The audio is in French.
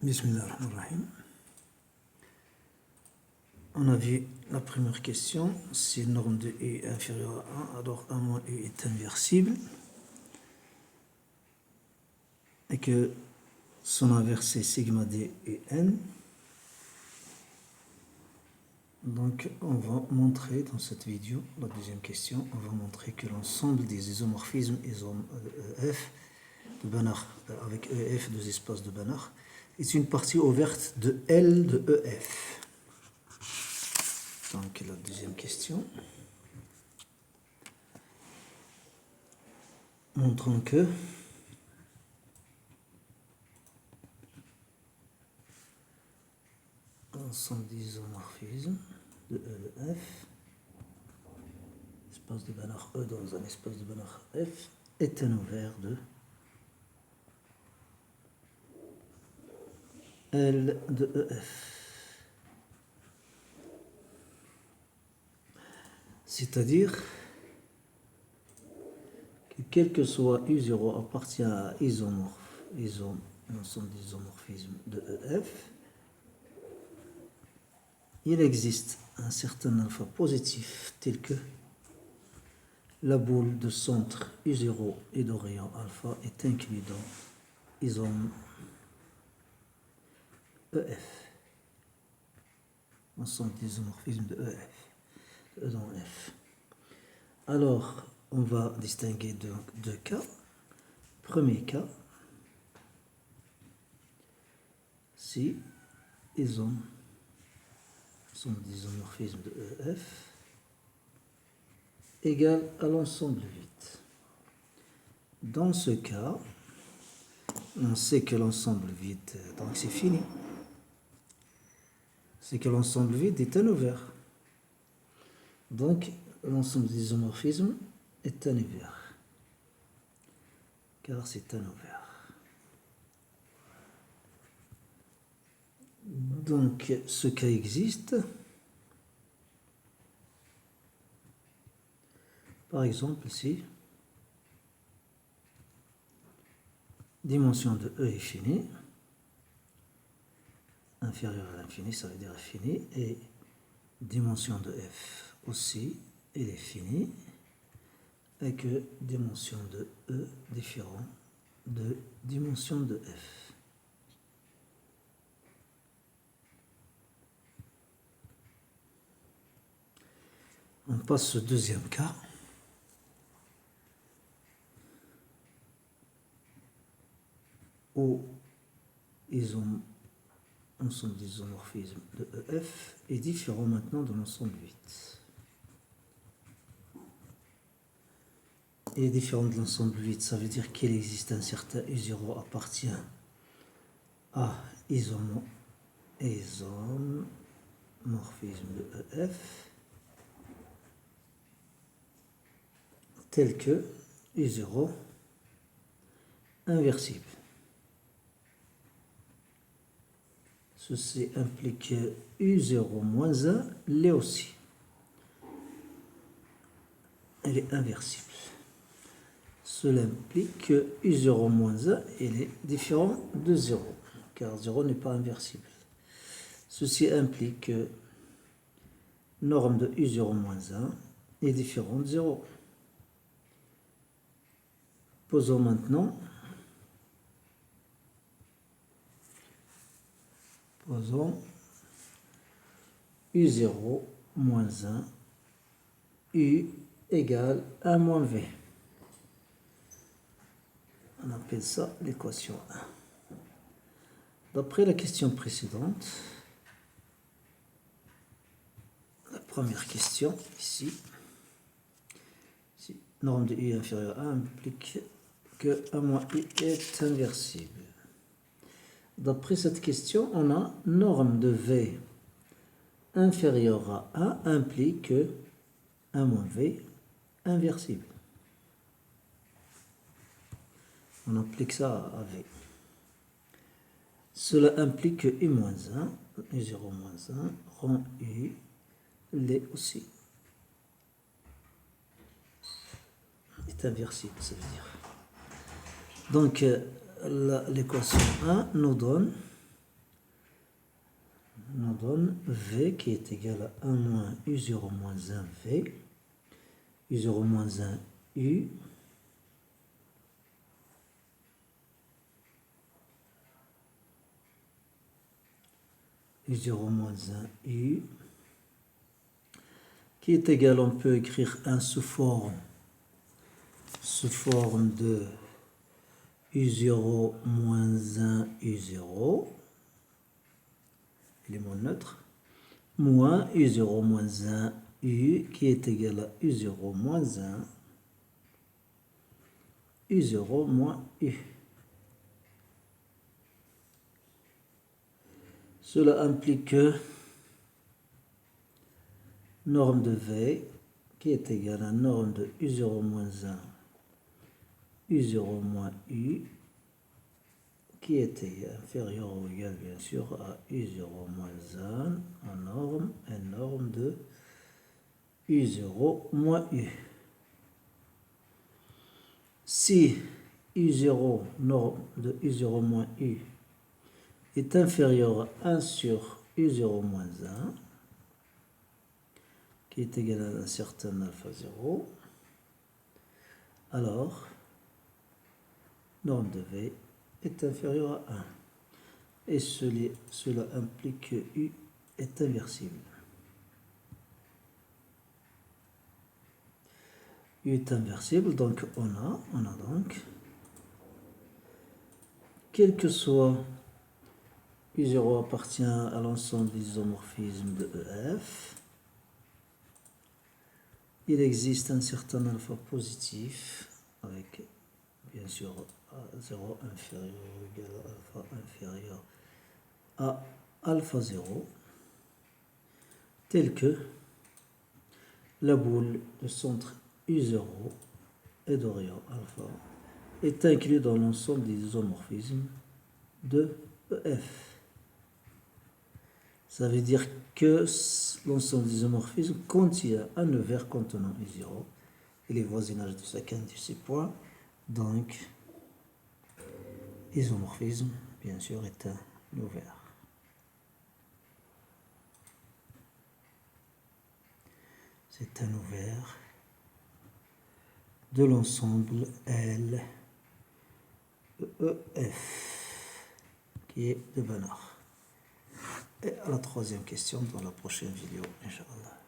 Bismillahirrahmanirrahim. On a vu la première question, si norme de U est inférieure à 1, alors 1 moins U est inversible et que son inverse est sigma d et n. Donc on va montrer dans cette vidéo, la deuxième question, on va montrer que l'ensemble des isomorphismes F de Banach avec EF, deux espaces de Banach, est une partie ouverte de L de EF. Donc la deuxième question. Montrons que l'ensemble des isomorphismes de E de F, espace de Banach E dans un espace de Banach F, est un ouvert de L de EF. C'est-à-dire que quel que soit U0 appartient à l'ensemble des isomorphismes de EF, il existe un certain alpha positif tel que la boule de centre U0 et de rayon alpha est inclus dans isome EF. Ensemble des isomorphismes de EF, de E dans F. Alors, on va distinguer deux cas. Premier cas, si ensemble des isomorphismes de EF égale à l'ensemble vide. Dans ce cas, on sait que l'ensemble vide, donc c'est fini. C'est que l'ensemble vide est un ouvert. Donc, l'ensemble des isomorphismes est un ouvert. Car c'est un ouvert. Donc, ce cas existe. Par exemple, ici, dimension de E est finie. Inférieure à l'infini, ça veut dire infini. Et dimension de F aussi, elle est finie. Et que dimension de E différent de dimension de F. On passe au deuxième cas. Où l'ensemble des isomorphismes de EF est différent maintenant de l'ensemble 8. Il est différent de l'ensemble 8, ça veut dire qu'il existe un certain U0 appartient à isomorphisme de EF tel que U0 inversible. Ceci implique que U0 moins 1 l'est aussi. Elle est inversible. Cela implique que U0 moins 1 elle est différent de 0, car 0 n'est pas inversible. Ceci implique que norme de U0 moins 1 est différente de 0. Posons maintenant U0 moins 1, U égale 1 moins V. On appelle ça l'équation 1. D'après la question précédente, la première question, ici, si norme de U inférieure à 1 implique que 1 moins U est inversible. D'après cette question, on a norme de V inférieure à 1 implique que 1 moins V inversible. On applique ça à V. Cela implique que U moins 1, U0 moins 1, rend U l'est aussi. Est inversible, ça veut dire. Donc, l'équation 1 nous donne nous donne V qui est égal à 1 moins U0 moins 1 V, U0 moins 1 U, U0 moins 1 U, qui est égal, on peut écrire 1 sous forme de U0 moins 1 U0, élément neutre, moins U0 moins 1 U, qui est égal à U0 moins 1 U0 moins U. Cela implique que norme de V qui est égale à norme de U0 moins 1 U0 moins U qui est inférieur ou égal bien sûr à U0 moins 1 en norme et norme de U0 moins U. Si U0 norme de U0 moins U est inférieur à 1 sur U0 moins 1 qui est égal à un certain alpha 0, alors norme de V est inférieur à 1. Et cela implique que U est inversible. U est inversible, donc on a donc, quel que soit U0 appartient à l'ensemble des isomorphismes de EF, il existe un certain alpha positif avec bien sûr 0 inférieur ou égal à alpha inférieur à alpha 0, tel que la boule de centre U0 et d'Orient alpha est inclus dans l'ensemble des isomorphismes de EF. Ça veut dire que l'ensemble des isomorphismes contient un nœud vert contenant U0 et les voisinages de chacun de ces points. Donc, isomorphisme, bien sûr, est un nœud vert. C'est un nœud vert de l'ensemble L EF qui est de Banach. Et à la troisième question dans la prochaine vidéo, Inch'Allah.